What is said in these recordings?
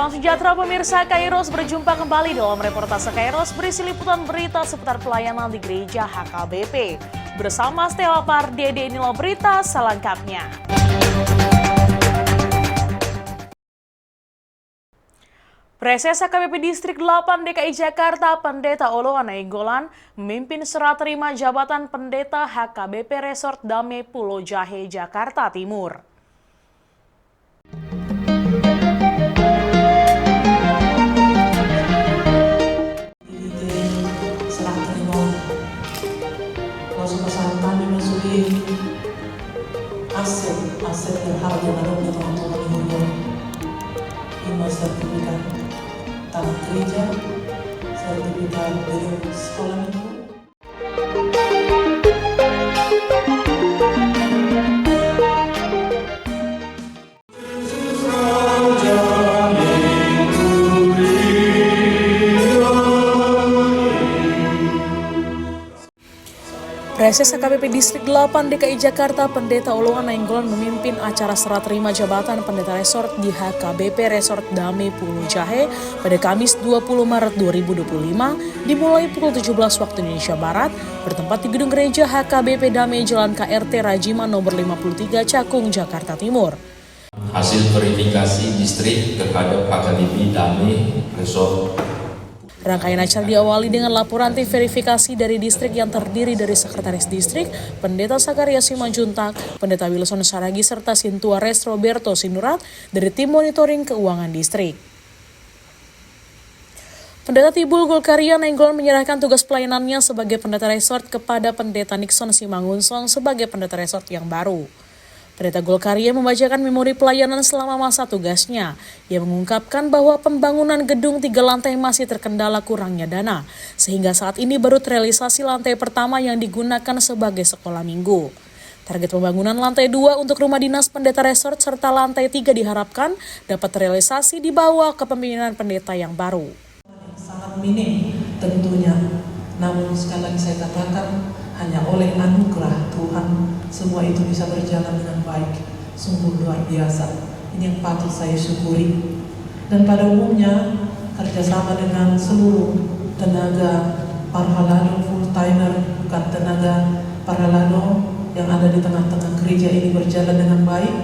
Salam sejahtera pemirsa, Kairos berjumpa kembali dalam reportase Kairos berisi liputan berita seputar pelayanan di Gereja HKBP. Bersama Stella Pardede, inilah berita selengkapnya. Preses HKBP Distrik 8 DKI Jakarta, Pendeta Oloan Nainggolan, memimpin serah terima jabatan Pendeta HKBP Resort Damai Pulau Jahe, Jakarta Timur. aset berharga dalam teman-teman ini lima sertifikat tanah gereja, sertifikat dari sekolah minggu. Preses HKBP Distrik 8 DKI Jakarta, Pendeta Oloan Nainggolan memimpin acara serah terima jabatan Pendeta Resort di HKBP Resort Damai Pulau Jahe pada Kamis 20 Maret 2025 dimulai pukul 17 waktu Indonesia Barat bertempat di gedung gereja HKBP Damai Jalan KRT Rajiman nomor 53 Cakung, Jakarta Timur. Hasil verifikasi distrik terhadap HKBP Damai Resort. Rangkaian acara diawali dengan laporan tim verifikasi dari distrik yang terdiri dari Sekretaris Distrik, Pendeta Sakaria Simanjuntak, Pendeta Wilson Saragi, serta Sintuares Roberto Sinurat dari tim monitoring keuangan distrik. Pendeta Tibul Golkaria Nainggolan menyerahkan tugas pelayanannya sebagai Pendeta Resort kepada Pendeta Nixon Simangunsong sebagai Pendeta Resort yang baru. Pendeta Golkaria membacakan memori pelayanan selama masa tugasnya. Ia mengungkapkan bahwa pembangunan gedung 3 lantai masih terkendala kurangnya dana, sehingga saat ini baru terrealisasi lantai pertama yang digunakan sebagai sekolah minggu. Target pembangunan lantai 2 untuk rumah dinas Pendeta Resort serta lantai 3 diharapkan dapat terrealisasi di bawah kepemimpinan pendeta yang baru. Sangat minim tentunya, namun sekali lagi saya katakan, hanya oleh anugerah Tuhan semua itu bisa berjalan dengan baik. Sungguh luar biasa. Ini yang patut saya syukuri. Dan pada umumnya kerjasama dengan seluruh tenaga parhalado full timer, bukan tenaga parhalado yang ada di tengah-tengah gereja ini berjalan dengan baik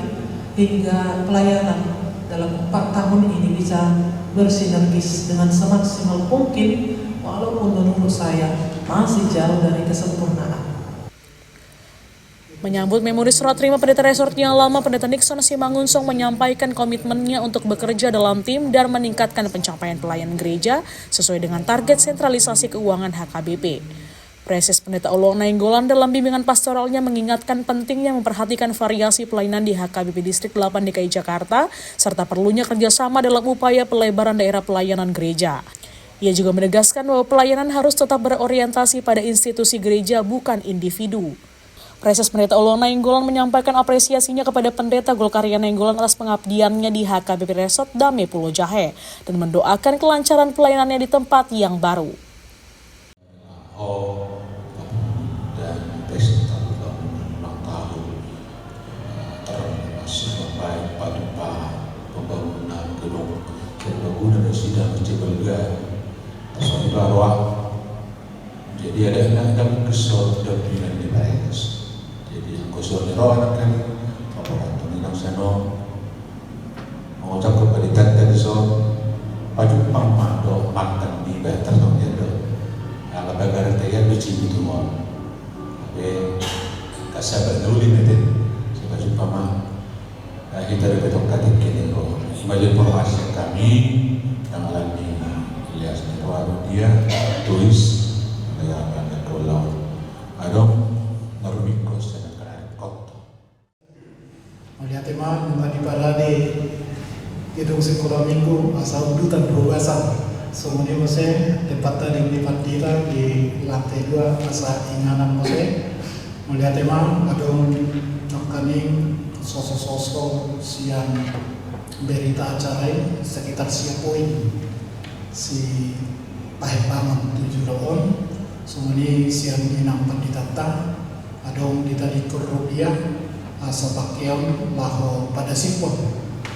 hingga pelayanan dalam 4 tahun ini bisa bersinergis dengan semaksimal mungkin, walaupun menurut saya masih jauh dari kesempurnaan. Menyambut memori serah terima Pendeta Resort yang lama, Pendeta Nixon Simangunsong menyampaikan komitmennya untuk bekerja dalam tim dan meningkatkan pencapaian pelayanan gereja sesuai dengan target sentralisasi keuangan HKBP. Preses Pendeta Oloan Nainggolan dalam bimbingan pastoralnya mengingatkan pentingnya memperhatikan variasi pelayanan di HKBP Distrik 8 DKI Jakarta serta perlunya kerjasama dalam upaya pelebaran daerah pelayanan gereja. Ia juga menegaskan bahwa pelayanan harus tetap berorientasi pada institusi gereja, bukan individu. Preses Pendeta Oloan Nainggolan menyampaikan apresiasinya kepada Pendeta Golkaria Nainggolan atas pengabdiannya di HKBP Resort Damai Pulau Jahe dan mendoakan kelancaran pelayanannya di tempat yang baru. Dan pesta ulang tahun termasuk membaik pada pembangunan gedung pembangunan sidang Cibelga Tasawuf Arwah. Jadi ada kesor dan pilihan di Paris. Jadi kesor di roh kan apa kata minang seno mengucap kepada tante so padu pamado makan di better dong ya do. Ala bagara taya lucu itu mau. Kasabar nuli nanti sebab pama kita ada betul kata kini roh. Imajin informasi kami yang alami Walau dia tulis yang ada kolam, ada normikos dan kerana kota. Melihat tema membagi parade gedung sekolah minggu asal dutan berubasan. Semuanya mose tempat tadi dipatira di lantai 2 asal inganan mose. Melihat tema ada nongkaning sosok-sosok siang berita acara sekitar siang poin. Si Pahit Bangun 7 Lawan, semuanya siang inang penditata, adong ditadi Rupiah, asa pakaian laho pada sipon,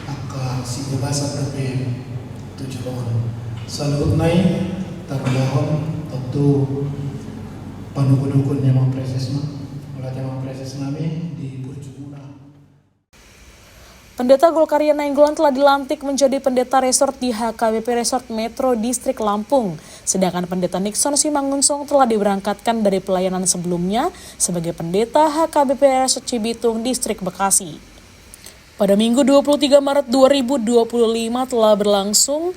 aka si bebasan lebih tujuh pohon. Salut naik tarudahon tentu panukun-ukun yang mempresesma, melatih mempreses nami di Burjumuna. Pendeta Golkaria Nainggolan telah dilantik menjadi pendeta resort di HKBP Resort Metro Distrik Lampung. Sedangkan pendeta Nixon Simangunsong telah diberangkatkan dari pelayanan sebelumnya sebagai pendeta HKBP Resort Cibitung Distrik Bekasi. Pada Minggu 23 Maret 2025 telah berlangsung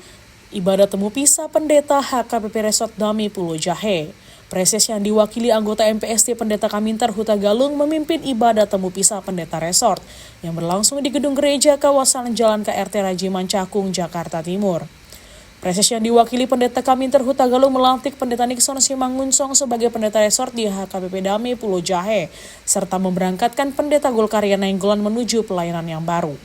ibadah temu pisah pendeta HKBP Resort Dami Pulau Jahe. Preses yang diwakili anggota MPST Pendeta Kaminter Huta Galung memimpin ibadah temu pisah pendeta resort yang berlangsung di gedung gereja kawasan Jalan KRT Rajiman Cakung, Jakarta Timur. Preses yang diwakili Pendeta Kaminter Huta Galung melantik Pendeta Nixon Simangunsong sebagai pendeta resort di HKBP Dami Pulau Jahe, serta memberangkatkan Pendeta Golkaria Nainggolan menuju pelayanan yang baru.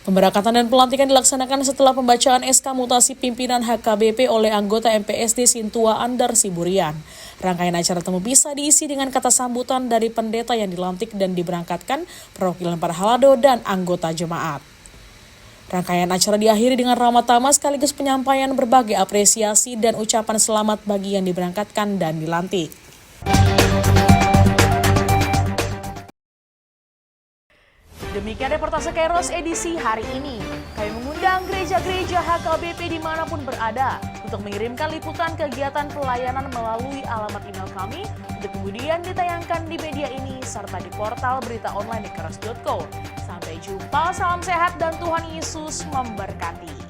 Pemberangkatan dan pelantikan dilaksanakan setelah pembacaan SK mutasi pimpinan HKBP oleh anggota MPSD Sintua Andar Siburian. Rangkaian acara temu pisah diisi dengan kata sambutan dari pendeta yang dilantik dan diberangkatkan, perwakilan para halado dan anggota jemaat. Rangkaian acara diakhiri dengan ramah tamah sekaligus penyampaian berbagai apresiasi dan ucapan selamat bagi yang diberangkatkan dan dilantik. Demikian reportase Kairos edisi hari ini. Kami mengundang gereja-gereja HKBP dimanapun berada untuk mengirimkan liputan kegiatan pelayanan melalui alamat email kami untuk kemudian ditayangkan di media ini serta di portal berita online di kairos.co. Sampai jumpa, salam sehat dan Tuhan Yesus memberkati.